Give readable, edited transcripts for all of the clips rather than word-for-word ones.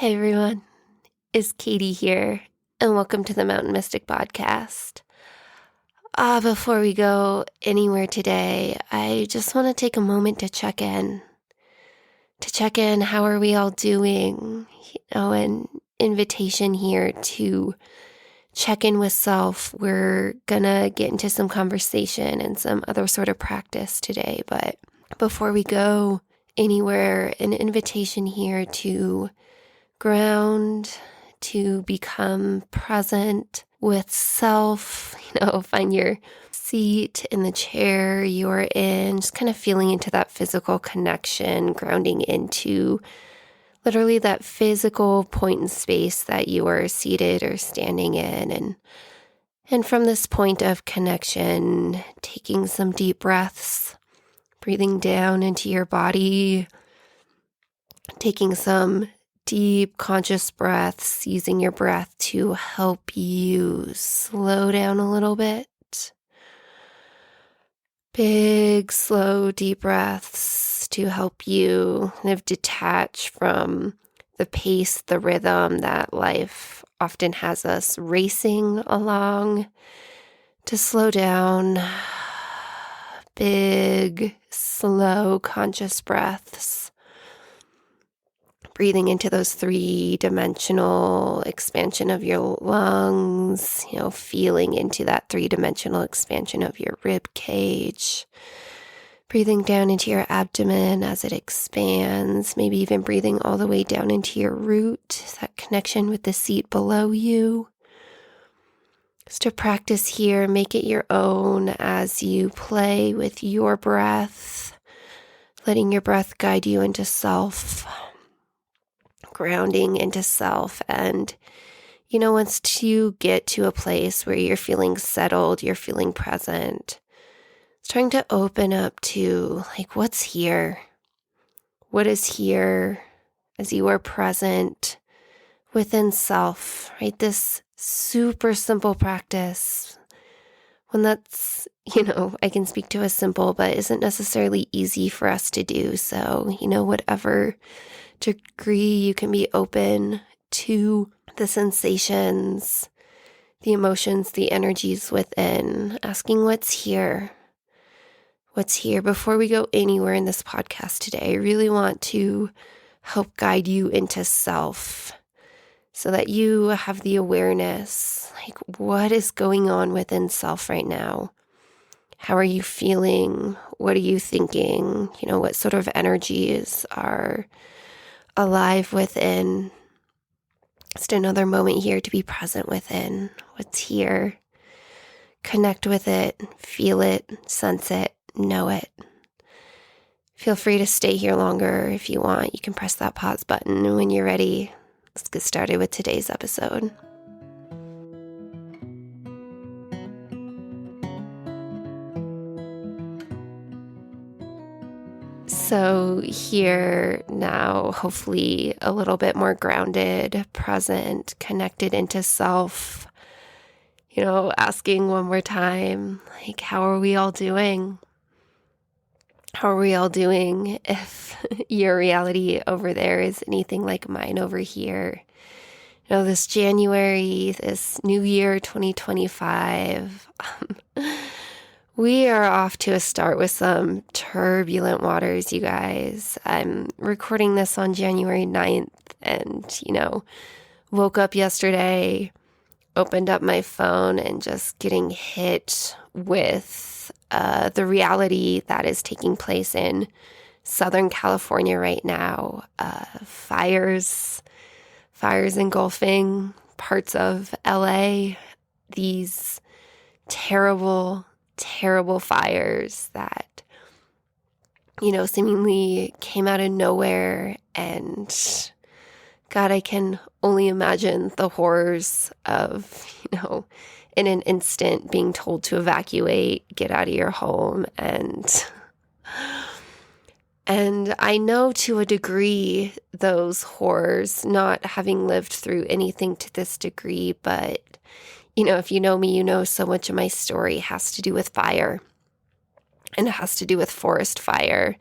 Hey everyone, it's Katie here, and welcome to the Mountain Mystic Podcast. Before we go anywhere today, I just want to take a moment to check in. How are we all doing? An invitation here to check in with self. We're gonna get into some conversation and some other sort of practice today, but before we go anywhere, an invitation here to ground, to become present with self, find your seat in the chair you're in, just kind of feeling into that physical connection, grounding into literally that physical point in space that you are seated or standing in. And from this point of connection, taking some deep breaths, breathing down into your body, taking some deep conscious breaths, using your breath to help you slow down a little bit. Big, slow, deep breaths to help you kind of detach from the pace, the rhythm that life often has us racing along, to slow down. Big, slow, conscious breaths. Breathing into those three-dimensional expansion of your lungs, feeling into that three-dimensional expansion of your rib cage. Breathing down into your abdomen as it expands, maybe even breathing all the way down into your root, that connection with the seat below you. Just to practice here, make it your own as you play with your breath, letting your breath guide you into self. Grounding into self. And, once you get to a place where you're feeling settled, you're feeling present, it's trying to open up to what's here? What is here as you are present within self, right? This super simple practice, one that's, I can speak to as simple, but isn't necessarily easy for us to do. So, whatever degree you can be open to the sensations, the emotions, the energies within, asking what's here. What's here? Before we go anywhere in this podcast today, I really want to help guide you into self so that you have the awareness, what is going on within self right now? How are you feeling? What are you thinking? What sort of energies are alive within? Just another moment here to be present within what's here. Connect with it, feel it, sense it, know it. Feel free to stay here longer if you want. You can press that pause button, and when you're ready, let's get started with today's episode. So here now, hopefully a little bit more grounded, present, connected into self, asking one more time, how are we all doing? How are we all doing if your reality over there is anything like mine over here? This January, this new year, 2025, we are off to a start with some turbulent waters, you guys. I'm recording this on January 9th and, woke up yesterday, opened up my phone and just getting hit with the reality that is taking place in Southern California right now. Fires engulfing parts of LA. These terrible fires that, seemingly came out of nowhere. And God, I can only imagine the horrors of, in an instant being told to evacuate, get out of your home. And I know to a degree those horrors, not having lived through anything to this degree, but if you know me, so much of my story has to do with fire, and it has to do with forest fire.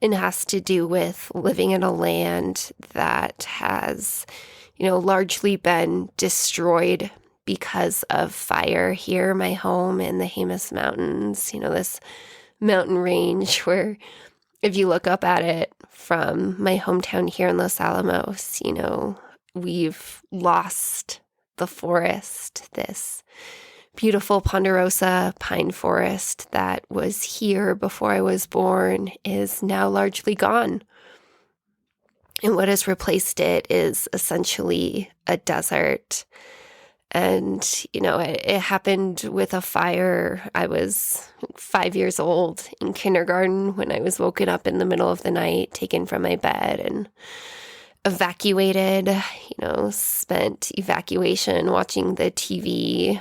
and has to do with living in a land that has, largely been destroyed because of fire. Here, my home in the Jemez Mountains, this mountain range where if you look up at it from my hometown here in Los Alamos, we've lost the forest, this beautiful ponderosa pine forest that was here before I was born is now largely gone. And what has replaced it is essentially a desert. And, it happened with a fire. I was 5 years old in kindergarten when I was woken up in the middle of the night, taken from my bed and evacuated, spent evacuation watching the TV,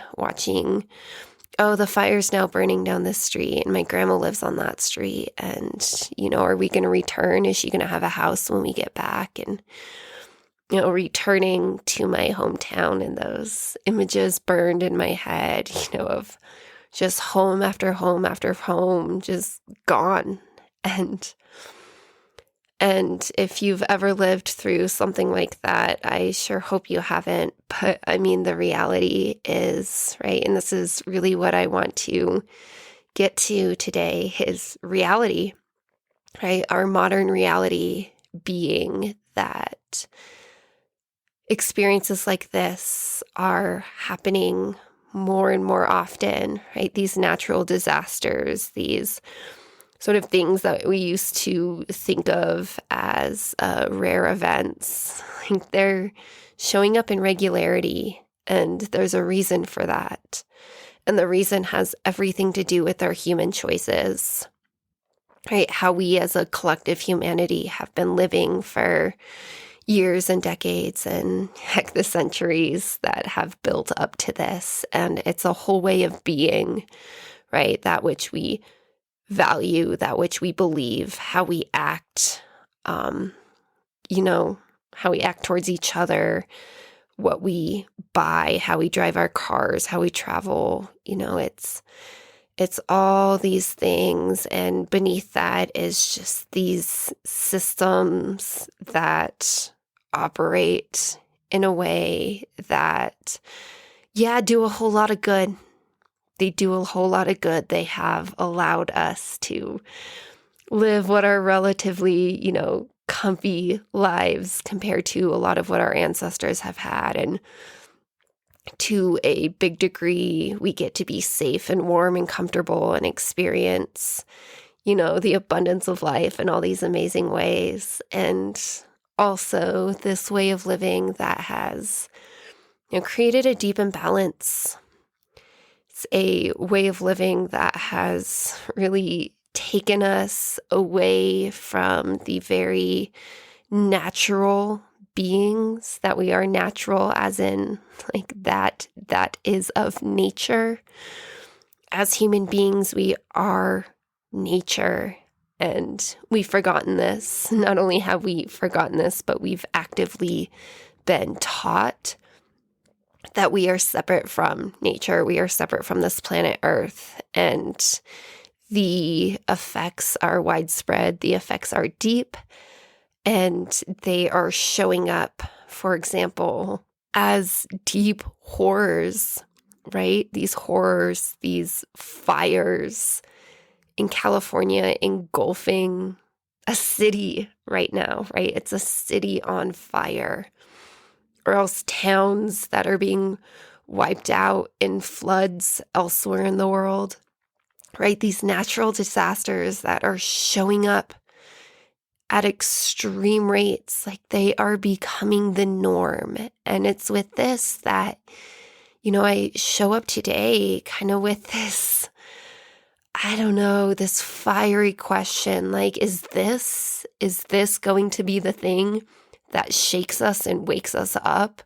the fire's now burning down this street and my grandma lives on that street. And, are we going to return? Is she going to have a house when we get back? And, returning to my hometown and those images burned in my head, of just home after home after home, just gone. And if you've ever lived through something like that, I sure hope you haven't. But I mean, the reality is, right? And this is really what I want to get to today is reality, right? Our modern reality being that experiences like this are happening more and more often, right? These natural disasters, these sort of things that we used to think of as rare events, like they're showing up in regularity, and there's a reason for that. And the reason has everything to do with our human choices, right? How we as a collective humanity have been living for years and decades and heck, the centuries that have built up to this. And it's a whole way of being, right? That which we value, that which we believe, how we act, how we act towards each other, what we buy, how we drive our cars, how we travel, it's all these things. And beneath that is just these systems that operate in a way that, do a whole lot of good. They do a whole lot of good. They have allowed us to live what are relatively, comfy lives compared to a lot of what our ancestors have had. And to a big degree, we get to be safe and warm and comfortable and experience, the abundance of life in all these amazing ways. And also this way of living that has, created a deep imbalance. It's a way of living that has really taken us away from the very natural beings that we are, natural as in like that is of nature. As human beings, we are nature, and we've forgotten this. Not only have we forgotten this, but we've actively been taught that we are separate from nature. We are separate from this planet Earth, and the effects are widespread. The effects are deep, and they are showing up, for example, as deep horrors, right? These horrors, these fires in California engulfing a city right now, right? It's a city on fire. Or else towns that are being wiped out in floods elsewhere in the world, right? These natural disasters that are showing up at extreme rates, like they are becoming the norm. And it's with this that, I show up today kind of with this, this fiery question, like, is this going to be the thing that shakes us and wakes us up?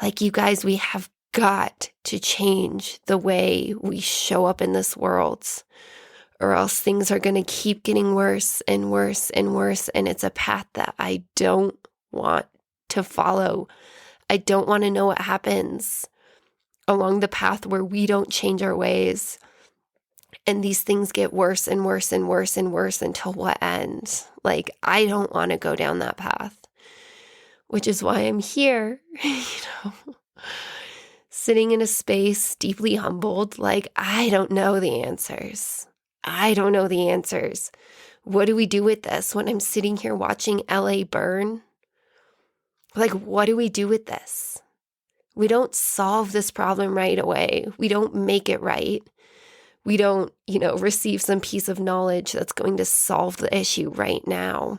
Like, you guys, we have got to change the way we show up in this world, or else things are going to keep getting worse and worse and worse. And it's a path that I don't want to follow. I don't want to know what happens along the path where we don't change our ways. And these things get worse and worse and worse and worse until what ends? Like, I don't want to go down that path, which is why I'm here, sitting in a space deeply humbled. Like, I don't know the answers. I don't know the answers. What do we do with this when I'm sitting here watching LA burn? Like, what do we do with this? We don't solve this problem right away. We don't make it right. We don't, receive some piece of knowledge that's going to solve the issue right now.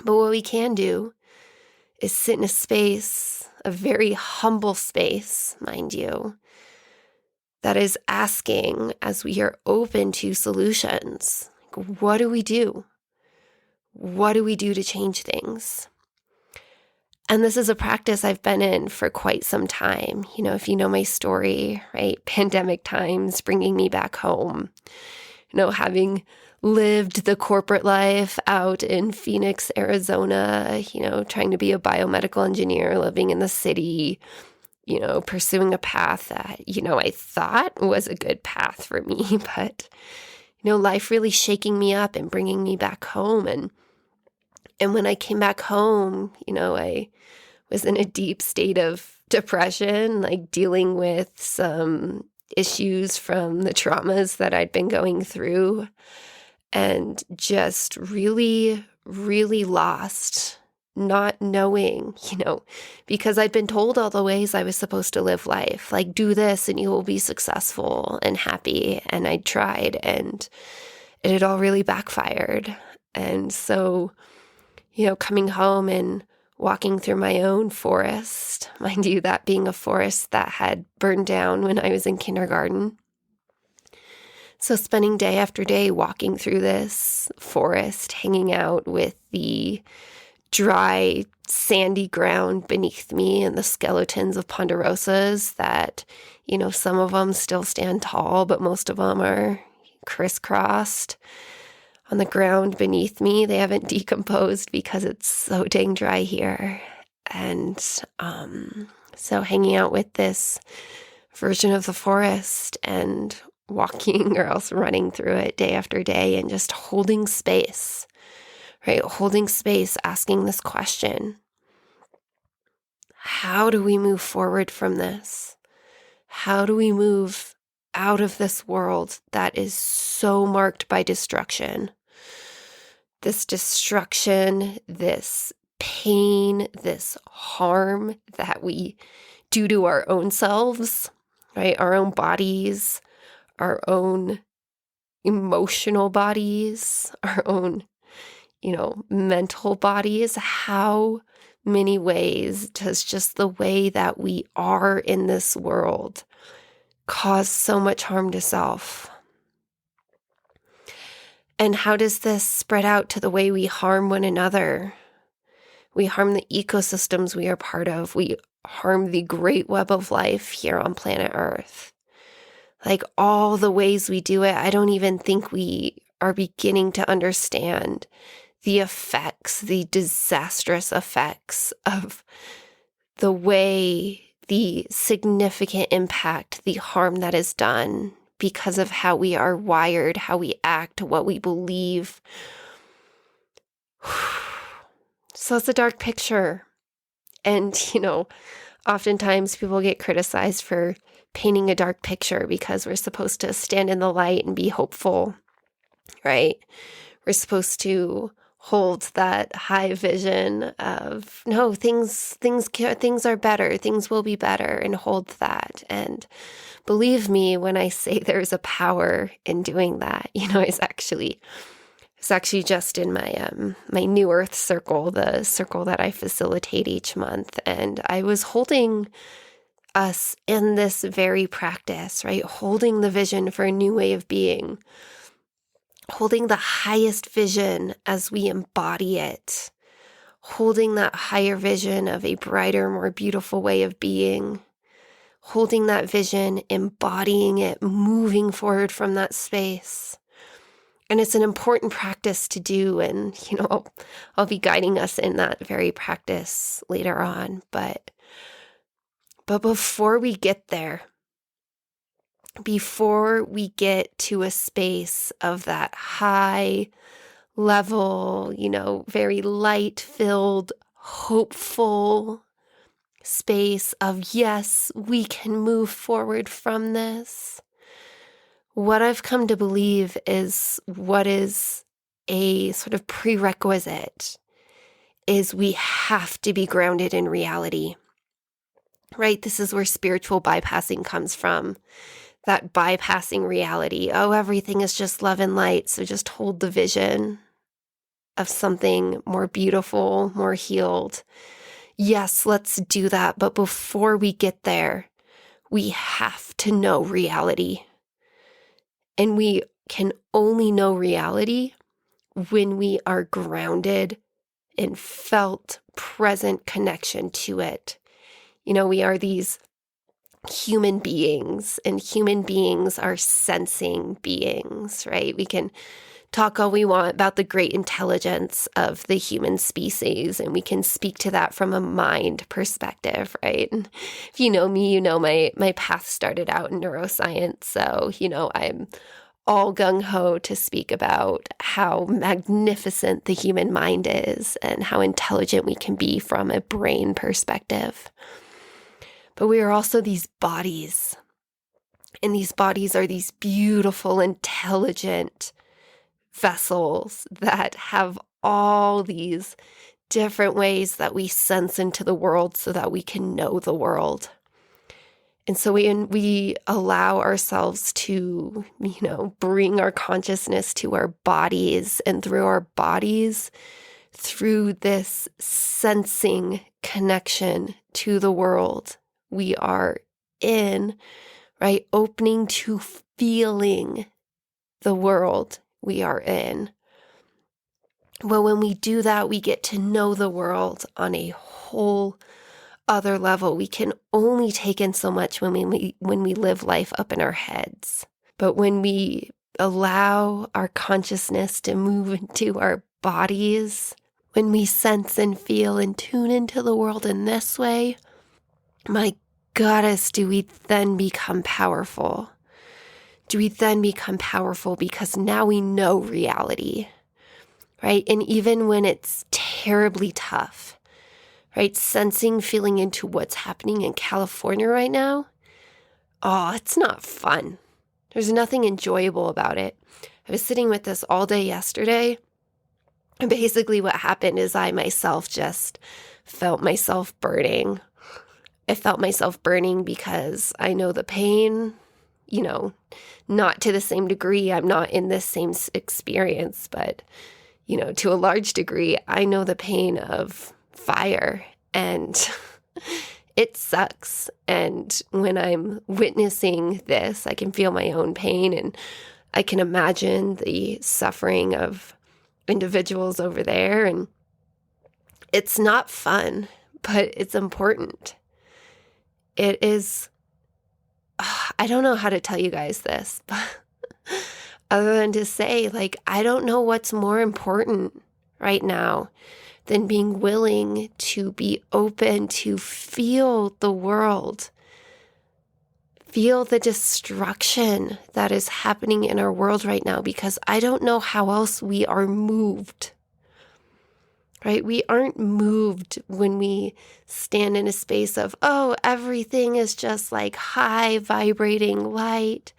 But what we can do is sit in a space, a very humble space, mind you, that is asking as we are open to solutions. What do we do? What do we do to change things? And this is a practice I've been in for quite some time. If you know my story, right? Pandemic times bringing me back home. Having lived the corporate life out in Phoenix, Arizona, trying to be a biomedical engineer, living in the city, pursuing a path that, I thought was a good path for me. But, life really shaking me up and bringing me back home. And when I came back home, I was in a deep state of depression, like dealing with some issues from the traumas that I'd been going through, and just really, really lost, not knowing, because I'd been told all the ways I was supposed to live life, like do this and you will be successful and happy. And I tried and it had all really backfired. And so, coming home and walking through my own forest, mind you, that being a forest that had burned down when I was in kindergarten. So spending day after day walking through this forest, hanging out with the dry, sandy ground beneath me and the skeletons of ponderosas that, some of them still stand tall, but most of them are crisscrossed on the ground beneath me. They haven't decomposed because it's so dang dry here. And so hanging out with this version of the forest and walking or else running through it day after day and just holding space, right? Holding space, asking this question. How do we move forward from this? How do we move out of this world that is so marked by destruction? This destruction, this pain, this harm that we do to our own selves, right? Our own bodies, our own emotional bodies, our own, mental bodies. How many ways does just the way that we are in this world cause so much harm to self? And how does this spread out to the way we harm one another? We harm the ecosystems we are part of. We harm the great web of life here on planet Earth. Like all the ways we do it, I don't even think we are beginning to understand the effects, the disastrous effects of the way, the significant impact, the harm that is done because of how we are wired, how we act, what we believe. So it's a dark picture. And, oftentimes people get criticized for painting a dark picture because we're supposed to stand in the light and be hopeful, right? We're supposed to hold that high vision of, no, things are better, things will be better, and hold that. And believe me when I say there's a power in doing that. It's actually just in my New Earth circle, the circle that I facilitate each month. And I was holding us in this very practice, right? Holding the vision for a new way of being, holding the highest vision as we embody it, holding that higher vision of a brighter, more beautiful way of being, holding that vision, embodying it, moving forward from that space. And it's an important practice to do. And, I'll be guiding us in that very practice later on. But before we get there, before we get to a space of that high level, very light-filled, hopeful space of, yes, we can move forward from this. What I've come to believe is what is a sort of prerequisite is we have to be grounded in reality, right? This is where spiritual bypassing comes from. That bypassing reality. Oh, everything is just love and light. So just hold the vision of something more beautiful, more healed. Yes, let's do that. But before we get there, we have to know reality. And we can only know reality when we are grounded in felt present connection to it. We are these human beings, and human beings are sensing beings, right? We can talk all we want about the great intelligence of the human species, and we can speak to that from a mind perspective, right? And if you know me, my path started out in neuroscience, so I'm all gung-ho to speak about how magnificent the human mind is and how intelligent we can be from a brain perspective. But we are also these bodies, and these bodies are these beautiful, intelligent vessels that have all these different ways that we sense into the world so that we can know the world. And so we allow ourselves to, bring our consciousness to our bodies, and through our bodies, through this sensing connection to the world we are in, right? Opening to feeling the world we are in. Well, when we do that, we get to know the world on a whole other level. We can only take in so much when we live life up in our heads. But when we allow our consciousness to move into our bodies, when we sense and feel and tune into the world in this way, my goddess, do we then become powerful? Do we then become powerful because now we know reality, right? And even when it's terribly tough, right? Sensing, feeling into what's happening in California right now, oh, it's not fun. There's nothing enjoyable about it. I was sitting with this all day yesterday, and basically what happened is I myself just felt myself burning. I felt myself burning because I know the pain, not to the same degree. I'm not in this same experience, but, to a large degree, I know the pain of fire, and it sucks. And when I'm witnessing this, I can feel my own pain, and I can imagine the suffering of individuals over there. And it's not fun, but it's important. It is, I don't know how to tell you guys this, but other than to say, I don't know what's more important right now than being willing to be open to feel the world, feel the destruction that is happening in our world right now, because I don't know how else we are moved. Right? We aren't moved when we stand in a space of, oh, everything is just high vibrating light.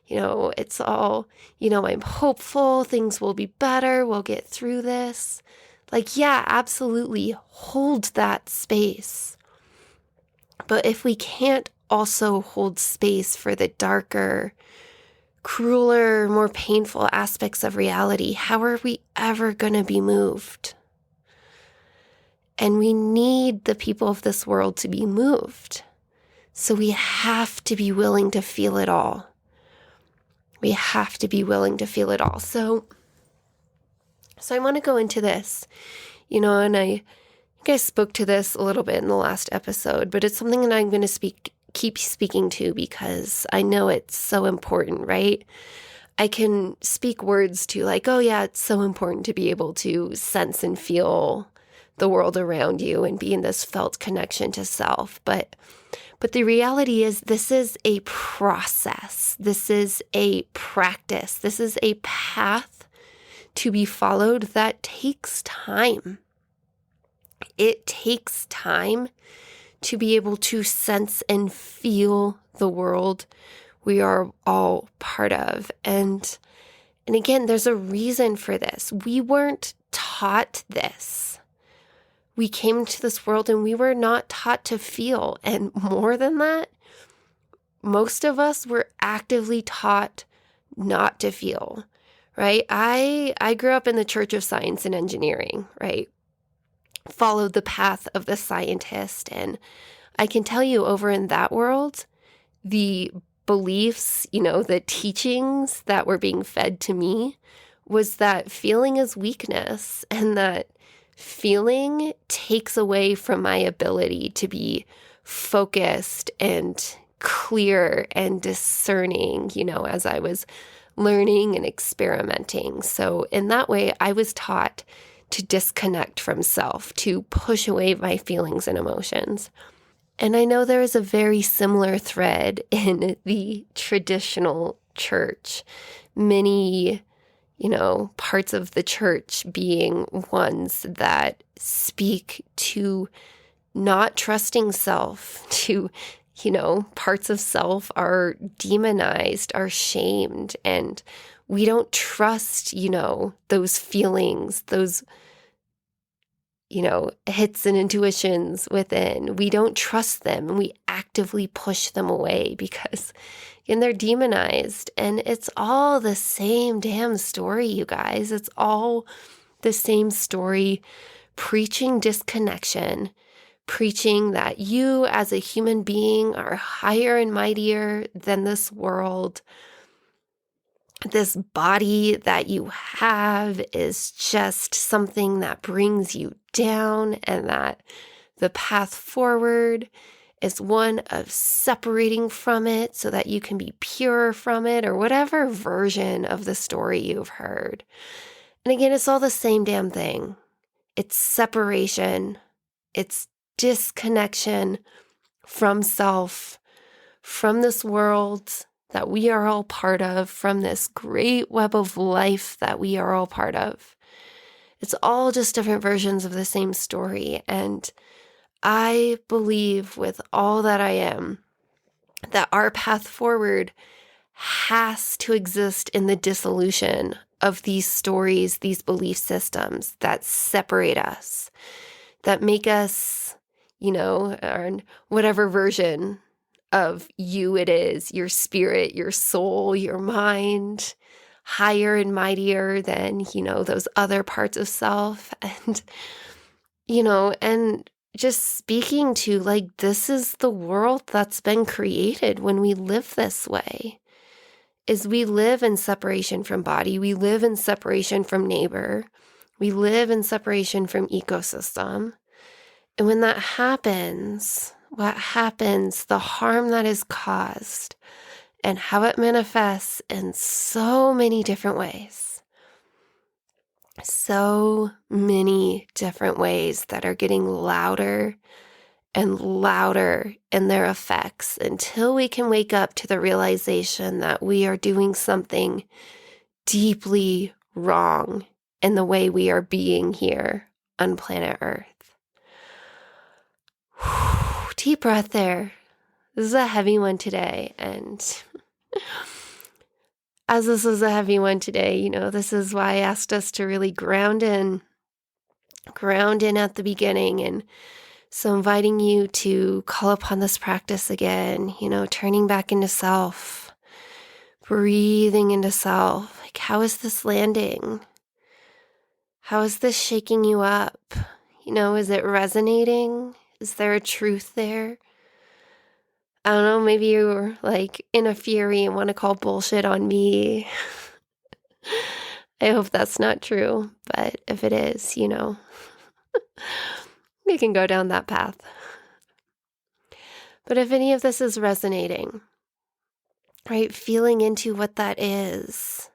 It's all, I'm hopeful, things will be better, we'll get through this. Yeah, absolutely hold that space. But if we can't also hold space for the darker, crueler, more painful aspects of reality, how are we ever going to be moved? And we need the people of this world to be moved. So we have to be willing to feel it all. We have to be willing to feel it all. So I want to go into this, and I think I spoke to this a little bit in the last episode, but it's something that I'm going to keep speaking to because I know it's so important, right? I can speak words to oh yeah, it's so important to be able to sense and feel the world around you and be in this felt connection to self. But But the reality is this is a process. This is a practice. This is a path to be followed that takes time. It takes time to be able to sense and feel the world we are all part of. And again, there's a reason for this. We weren't taught this. We came to this world and we were not taught to feel. And more than that, most of us were actively taught not to feel, right? I grew up in the Church of Science and Engineering, right? Followed the path of the scientist. And I can tell you over in that world, the beliefs, the teachings that were being fed to me was that feeling is weakness and that feeling takes away from my ability to be focused and clear and discerning, as I was learning and experimenting. So in that way, I was taught to disconnect from self, to push away my feelings and emotions. And I know there is a very similar thread in the traditional church. Many, parts of the church being ones that speak to not trusting self, to, parts of self are demonized, are shamed, and we don't trust, those feelings, those hits and intuitions within. We don't trust them and we actively push them away because they're demonized. And it's all the same damn story, you guys. It's all the same story, preaching disconnection, preaching that you as a human being are higher and mightier than this world. This body that you have is just something that brings you down, and that the path forward is one of separating from it so that you can be pure from it, or whatever version of the story you've heard. And again, it's all the same damn thing. It's separation. It's disconnection from self, from this world that we are all part of, from this great web of life that we are all part of. It's all just different versions of the same story. And I believe with all that I am that our path forward has to exist in the dissolution of these stories, these belief systems that separate us, that make us, or whatever version of you it is, your spirit, your soul, your mind, higher and mightier than, those other parts of self. And, and just speaking to this is the world that's been created when we live this way, is we live in separation from body. We live in separation from neighbor. We live in separation from ecosystem. And when that happens, what happens, the harm that is caused, and how it manifests in so many different ways. So many different ways that are getting louder and louder in their effects until we can wake up to the realization that we are doing something deeply wrong in the way we are being here on planet Earth. Deep breath there. This is a heavy one today. And as this is a heavy one today, this is why I asked us to really ground in at the beginning. And so inviting you to call upon this practice again, turning back into self, breathing into self. How is this landing? How is this shaking you up? Is it resonating? Is there a truth there? I don't know, maybe you're in a fury and want to call bullshit on me. I hope that's not true, but if it is, we can go down that path. But if any of this is resonating, right, feeling into what that is,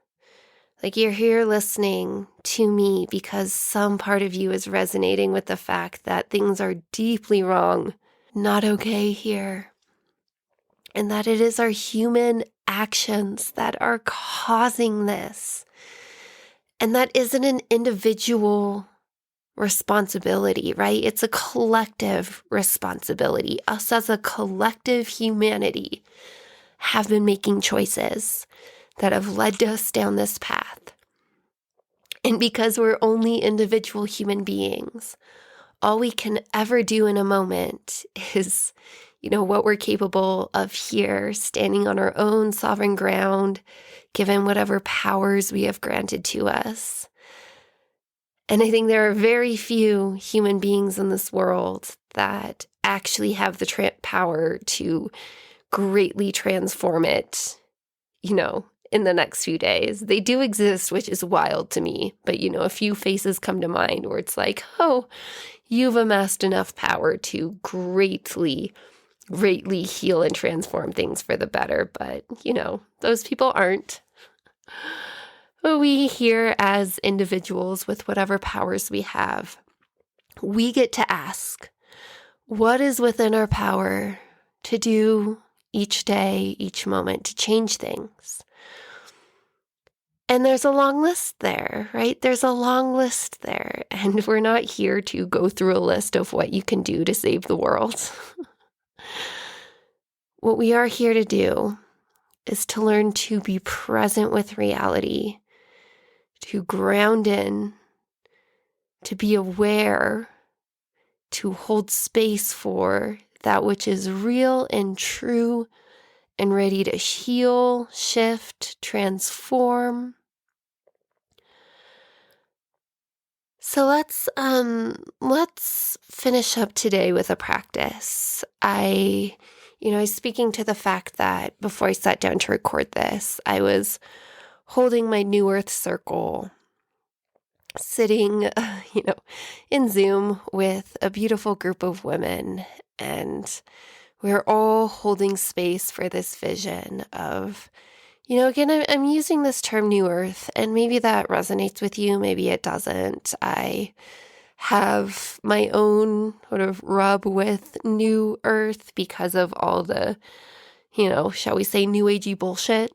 you're here listening to me because some part of you is resonating with the fact that things are deeply wrong, not okay here. and that it is our human actions that are causing this. And that isn't an individual responsibility, right? It's a collective responsibility. Us as a collective humanity have been making choices that have led us down this path. And because we're only individual human beings, all we can ever do in a moment is, what we're capable of here, standing on our own sovereign ground, given whatever powers we have granted to us. And I think there are very few human beings in this world that actually have the power to greatly transform it, in the next few days. They do exist, which is wild to me. But, a few faces come to mind where it's like, oh, you've amassed enough power to greatly heal and transform things for the better. But, those people aren't. But we here as individuals with whatever powers we have, we get to ask, what is within our power to do each day, each moment, to change things? And there's a long list there, right? There's a long list there. And we're not here to go through a list of what you can do to save the world. What we are here to do is to learn to be present with reality, to ground in, to be aware, to hold space for that which is real and true and ready to heal, shift, transform. So let's finish up today with a practice. I was speaking to the fact that before I sat down to record this, I was holding my New Earth circle, sitting, in Zoom with a beautiful group of women, and we're all holding space for this vision of, again, I'm using this term New Earth, and maybe that resonates with you, maybe it doesn't. I have my own sort of rub with New Earth because of all the, shall we say, New Agey bullshit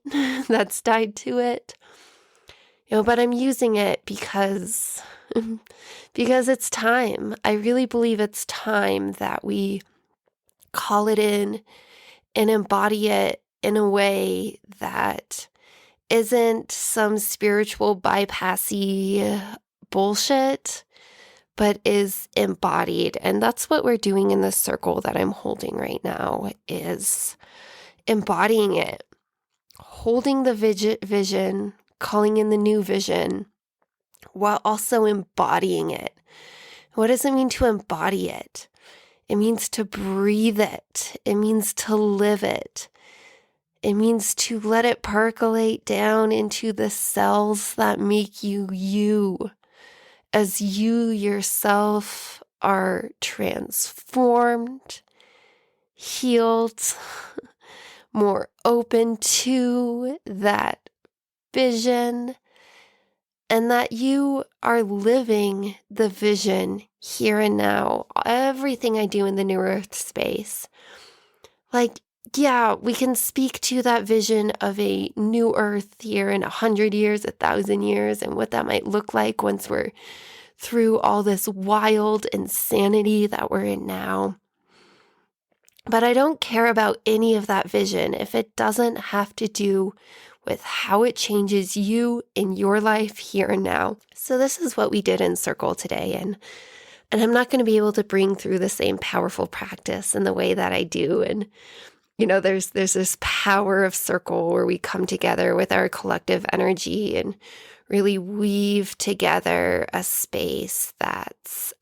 that's tied to it. But I'm using it because it's time. I really believe it's time that we call it in and embody it in a way that isn't some spiritual bypassy bullshit, but is embodied. And that's what we're doing in this circle that I'm holding right now, is embodying it, holding the vision, calling in the new vision, while also embodying it. What does it mean to embody it? It means to breathe it. It means to live it. It means to let it percolate down into the cells that make you you, as you yourself are transformed, healed, more open to that vision, and that you are living the vision here and now. Everything I do in the New Earth space, we can speak to that vision of a new earth here in 100 years, 1,000 years, and what that might look like once we're through all this wild insanity that we're in now. But I don't care about any of that vision if it doesn't have to do with how it changes you in your life here and now. So this is what we did in Circle today, and I'm not going to be able to bring through the same powerful practice in the way that I do. And there's this power of Circle where we come together with our collective energy and really weave together a space that's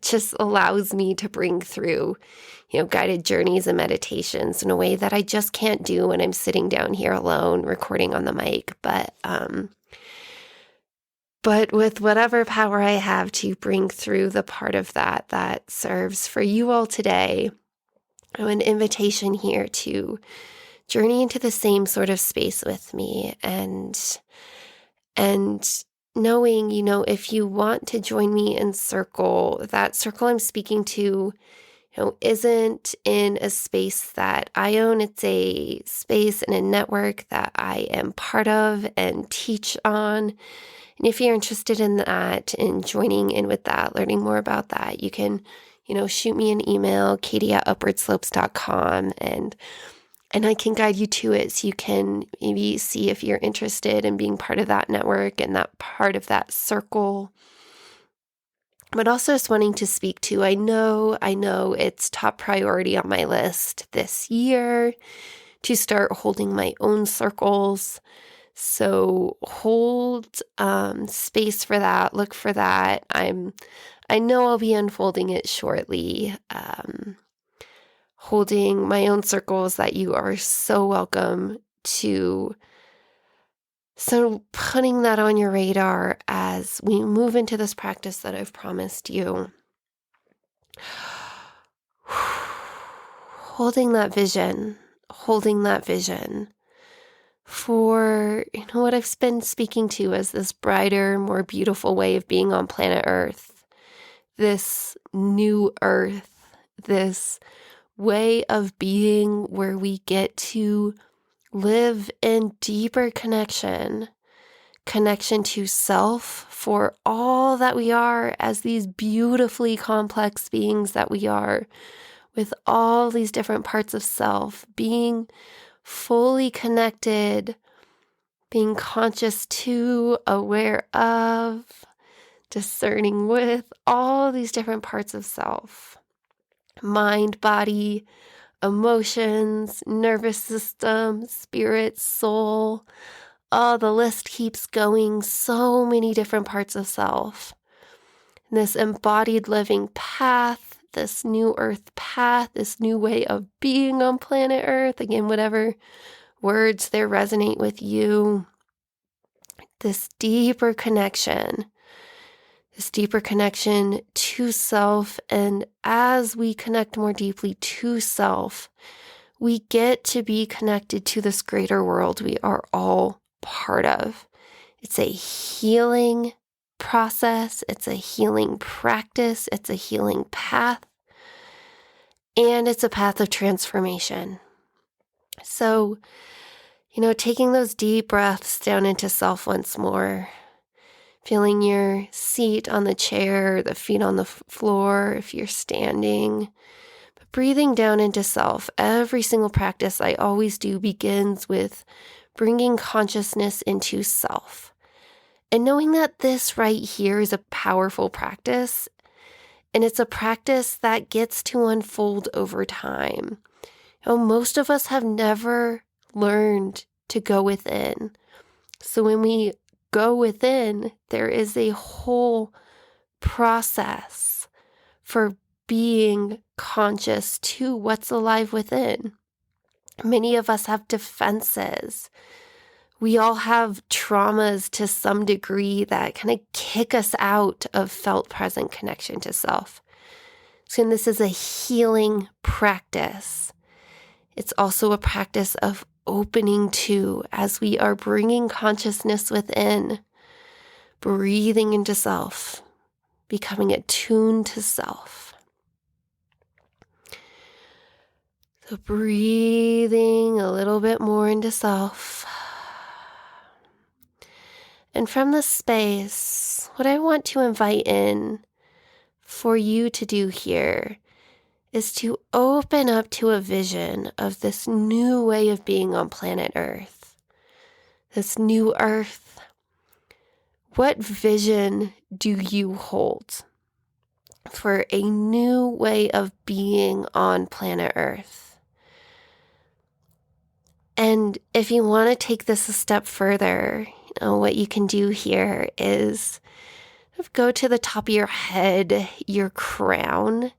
just allows me to bring through, guided journeys and meditations in a way that I just can't do when I'm sitting down here alone recording on the mic. But with whatever power I have to bring through the part of that serves for you all today, an invitation here to journey into the same sort of space with me, and knowing, if you want to join me in Circle, that Circle I'm speaking to, isn't in a space that I own. It's a space and a network that I am part of and teach on. And if you're interested in that and joining in with that, learning more about that, you can, shoot me an email, katie@upwardslopes.com, and I can guide you to it so you can maybe see if you're interested in being part of that network and that part of that circle. But also just wanting to speak to, I know it's top priority on my list this year to start holding my own circles. So hold space for that, look for that. I know I'll be unfolding it shortly. Holding my own circles that you are so welcome to. So putting that on your radar as we move into this practice that I've promised you. Holding that vision for, what I've been speaking to as this brighter, more beautiful way of being on planet Earth, this new Earth, this way of being where we get to live in deeper connection to self for all that we are as these beautifully complex beings that we are, with all these different parts of self, being fully connected, being conscious to, aware of, discerning with all these different parts of self. Mind, body, emotions, nervous system, spirit, soul. Oh, the list keeps going. So many different parts of self. And this embodied living path, this new earth path, this new way of being on planet Earth. Again, whatever words there resonate with you. This deeper connection to self. And as we connect more deeply to self, we get to be connected to this greater world we are all part of. It's a healing process. It's a healing practice. It's a healing path. And it's a path of transformation. So, taking those deep breaths down into self once more. Feeling your seat on the chair, the feet on the floor if you're standing. But breathing down into self. Every single practice I always do begins with bringing consciousness into self. And knowing that this right here is a powerful practice. And it's a practice that gets to unfold over time. Most of us have never learned to go within. So when we go within, there is a whole process for being conscious to what's alive within. Many of us have defenses. We all have traumas to some degree that kind of kick us out of felt present connection to self. So this is a healing practice. It's also a practice of opening to, as we are bringing consciousness within, breathing into self, becoming attuned to self. So breathing a little bit more into self. And from this space, what I want to invite in for you to do here is to open up to a vision of this new way of being on planet Earth. This new Earth. What vision do you hold for a new way of being on planet Earth? And if you want to take this a step further, what you can do here is go to the top of your head, your crown.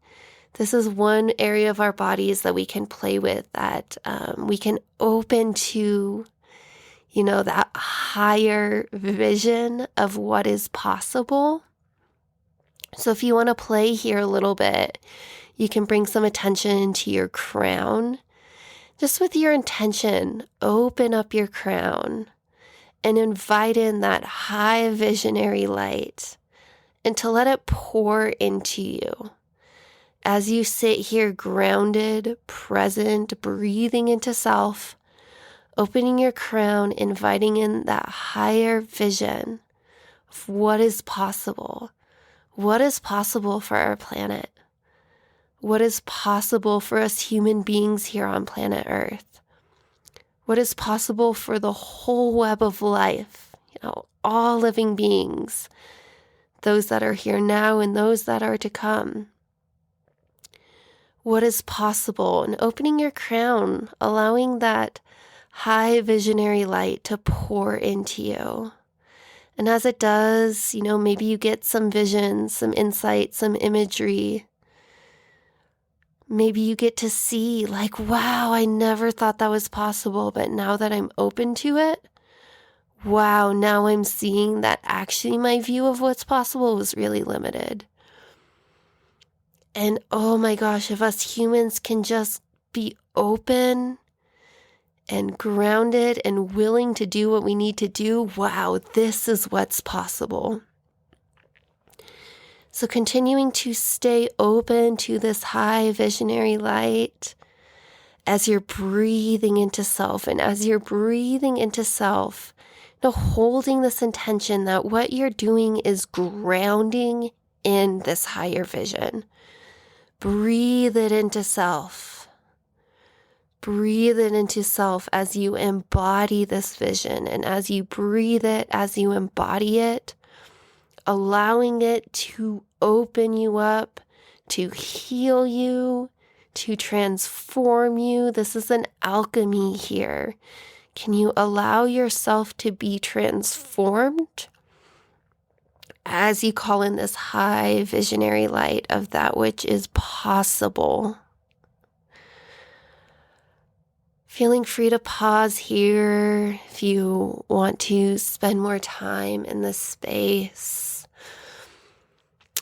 This is one area of our bodies that we can play with, that we can open to, that higher vision of what is possible. So if you want to play here a little bit, you can bring some attention to your crown. Just with your intention, open up your crown and invite in that high visionary light, and to let it pour into you as you sit here grounded, present, breathing into self, opening your crown, inviting in that higher vision of what is possible. What is possible for our planet? What is possible for us human beings here on planet Earth? What is possible for the whole web of life? All living beings, those that are here now and those that are to come. What is possible? And opening your crown, allowing that high visionary light to pour into you. And as it does, maybe you get some visions, some insight, some imagery. Maybe you get to see like, wow, I never thought that was possible, but now that I'm open to it, wow, now I'm seeing that actually my view of what's possible was really limited. And oh my gosh, if us humans can just be open and grounded and willing to do what we need to do, wow, this is what's possible. So continuing to stay open to this high visionary light as you're breathing into self. And as you're breathing into self, holding this intention that what you're doing is grounding in this higher vision. Breathe it into self. Breathe it into self as you embody this vision. And as you breathe it, as you embody it, allowing it to open you up, to heal you, to transform you. This is an alchemy here. Can you allow yourself to be transformed as you call in this high visionary light of that which is possible? Feeling free to pause here if you want to spend more time in this space.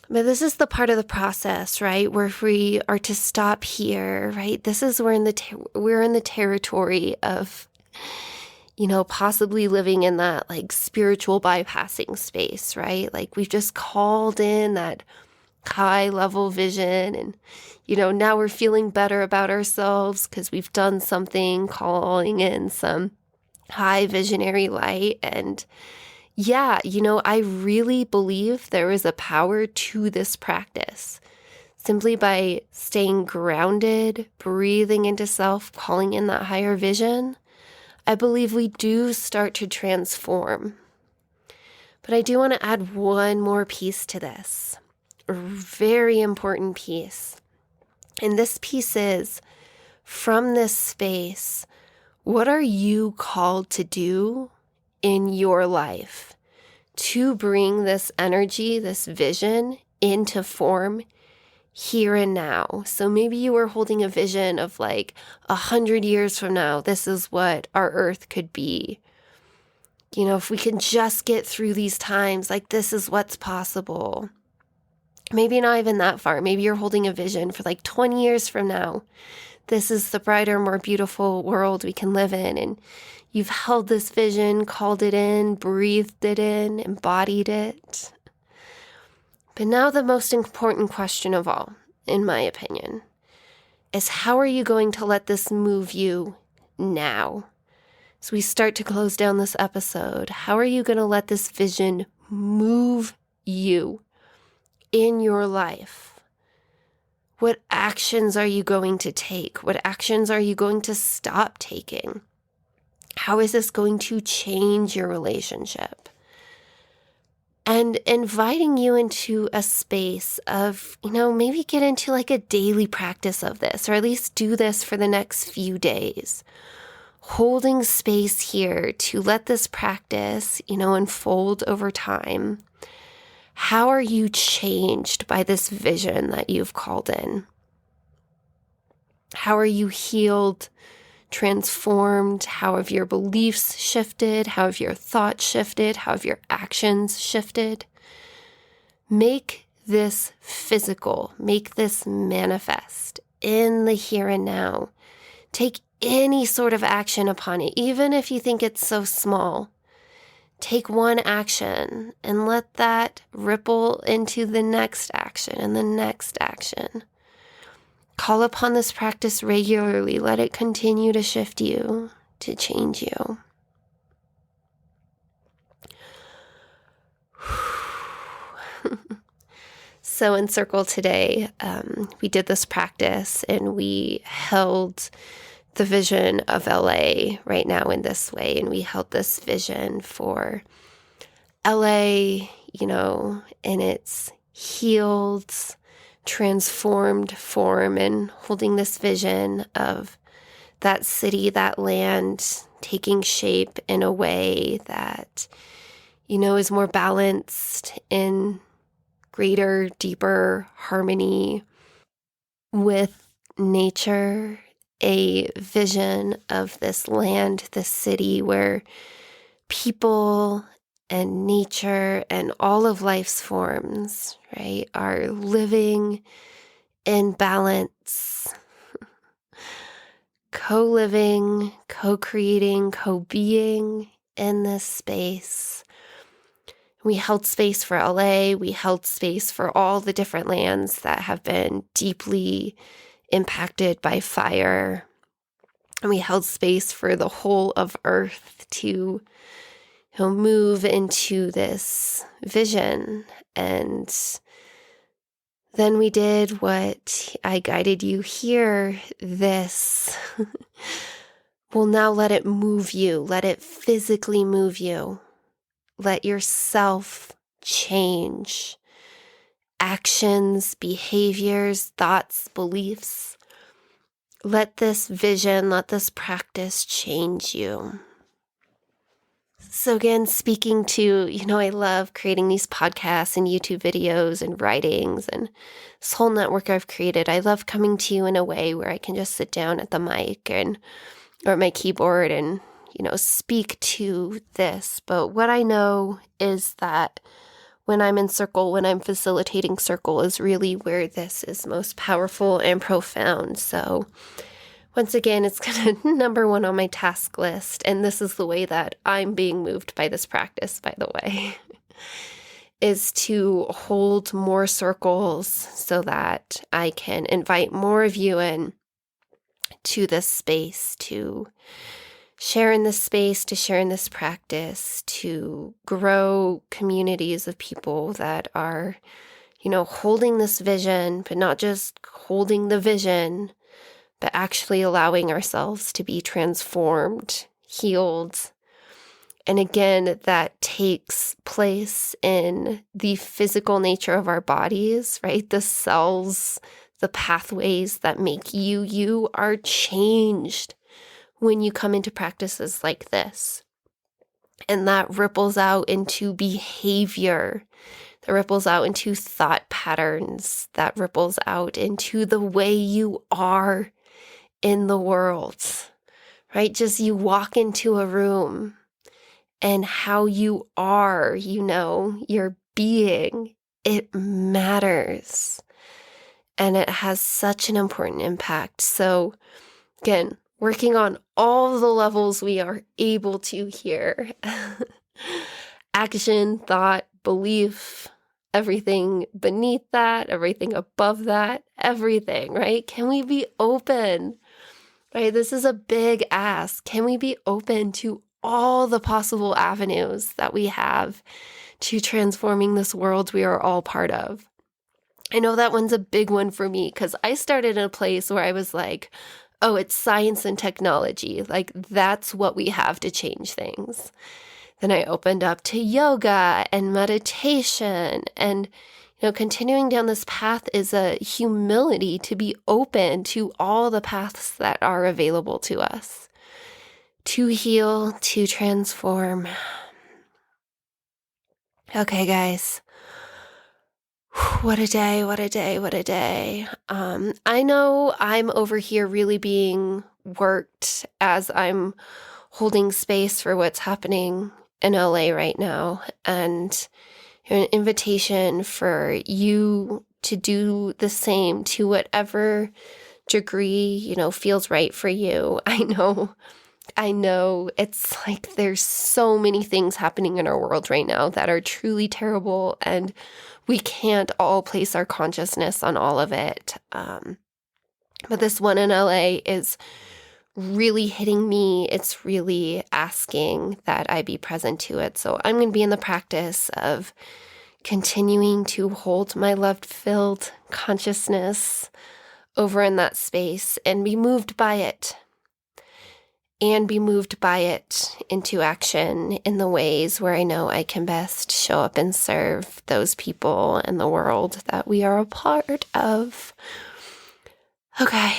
But this is the part of the process, right, where we are to stop here, right? This is where we're in the territory of, possibly living in that like spiritual bypassing space, right? Like we've just called in that high level vision and, now we're feeling better about ourselves because we've done something, calling in some high visionary light. And yeah, I really believe there is a power to this practice. Simply by staying grounded, breathing into self, calling in that higher vision, I believe we do start to transform. But I do want to add one more piece to this, a very important piece. And this piece is, from this space, what are you called to do in your life to bring this energy, this vision into form here and now? So maybe you were holding a vision of like 100 years from now, this is what our earth could be. If we can just get through these times, like this is what's possible. Maybe not even that far. Maybe you're holding a vision for like 20 years from now. This is the brighter, more beautiful world we can live in. And you've held this vision, called it in, breathed it in, embodied it. But now the most important question of all, in my opinion, is how are you going to let this move you now? As we start to close down this episode, how are you going to let this vision move you in your life? What actions are you going to take? What actions are you going to stop taking? How is this going to change your relationship? And inviting you into a space of, maybe get into like a daily practice of this, or at least do this for the next few days. Holding space here to let this practice, unfold over time. How are you changed by this vision that you've called in? How are you healed, transformed? How have your beliefs shifted? How have your thoughts shifted? How have your actions shifted? Make this physical. Make this manifest in the here and now. Take any sort of action upon it, even if you think it's so small. Take one action and let that ripple into the next action and the next action. Call upon this practice regularly. Let it continue to shift you, to change you. So in Circle today, we did this practice and we held the vision of LA right now in this way. And we held this vision for LA, in its healed, transformed form, and holding this vision of that city, that land taking shape in a way that, is more balanced, in greater, deeper harmony with nature, a vision of this land, this city where people and nature and all of life's forms, right, are living in balance, co-living, co-creating, co-being in this space. We held space for LA. We held space for all the different lands that have been deeply impacted by fire. And we held space for the whole of Earth to move into this vision. And then we did what I guided you here, this. Well, now let it move you. Let it physically move you. Let yourself change. Actions, behaviors, thoughts, beliefs. Let this vision, let this practice change you. So again, speaking to, I love creating these podcasts and YouTube videos and writings and this whole network I've created. I love coming to you in a way where I can just sit down at the mic or at my keyboard and speak to this. But what I know is that when I'm in Circle, when I'm facilitating Circle, is really where this is most powerful and profound. So once again, it's kind of number one on my task list. And this is the way that I'm being moved by this practice, by the way, is to hold more circles so that I can invite more of you in to this space, to share in this space, to share in this practice, to grow communities of people that are, holding this vision, but not just holding the vision, but actually allowing ourselves to be transformed, healed. And again, that takes place in the physical nature of our bodies, right? The cells, the pathways that make you are changed when you come into practices like this. And that ripples out into behavior, that ripples out into thought patterns, that ripples out into the way you are in the world, right? Just you walk into a room and how you are, your being, it matters. And it has such an important impact. So again, working on all the levels we are able to here. Action, thought, belief, everything beneath that, everything above that, everything, right? Can we be open? Right? This is a big ask. Can we be open to all the possible avenues that we have to transforming this world we are all part of? I know that one's a big one for me because I started in a place where I was like, oh, it's science and technology. Like, that's what we have to change things. Then I opened up to yoga and meditation. And, continuing down this path is a humility to be open to all the paths that are available to us, to heal, to transform. Okay, guys. What a day, what a day, what a day. I know I'm over here really being worked as I'm holding space for what's happening in LA right now. And an invitation for you to do the same to whatever degree, feels right for you. I know it's like there's so many things happening in our world right now that are truly terrible, and we can't all place our consciousness on all of it. But this one in LA is really hitting me. It's really asking that I be present to it. So I'm going to be in the practice of continuing to hold my love-filled consciousness over in that space and be moved by it. And be moved by it into action in the ways where I know I can best show up and serve those people and the world that we are a part of. Okay.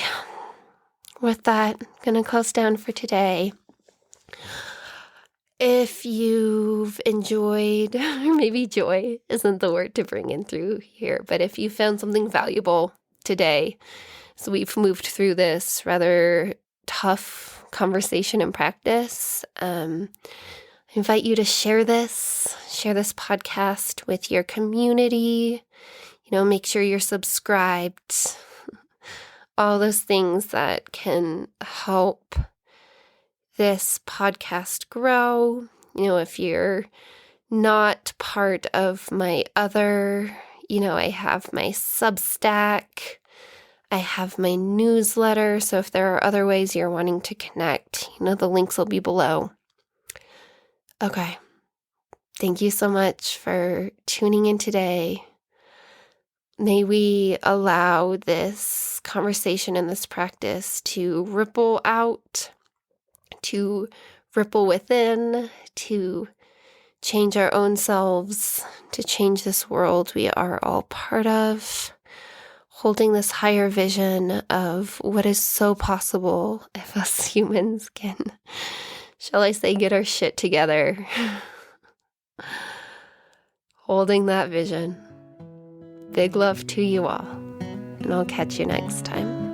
With that, I'm going to close down for today. If you've enjoyed, or maybe joy isn't the word to bring in through here, but if you found something valuable today, so we've moved through this rather tough conversation and practice, I invite you to share this podcast with your community, make sure you're subscribed, all those things that can help this podcast grow. If you're not part of my other, I have my Substack, I have my newsletter. So if there are other ways you're wanting to connect, the links will be below. Okay. Thank you so much for tuning in today. May we allow this conversation and this practice to ripple out, to ripple within, to change our own selves, to change this world we are all part of, holding this higher vision of what is so possible if us humans can, shall I say, get our shit together. Holding that vision. Big love to you all, and I'll catch you next time.